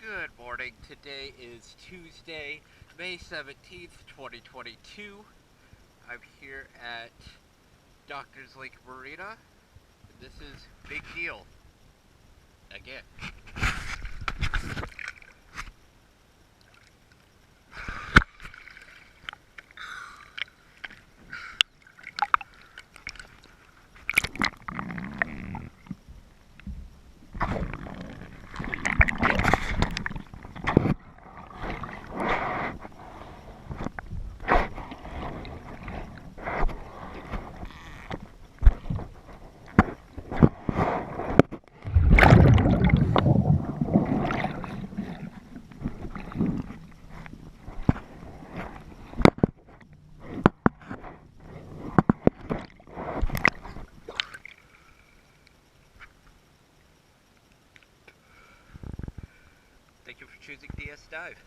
Good morning. Today is Tuesday, May 17th, 2022. I'm here at Doctor's Lake Marina. And this is Big Deal. Again. Thank you for choosing DS Dive.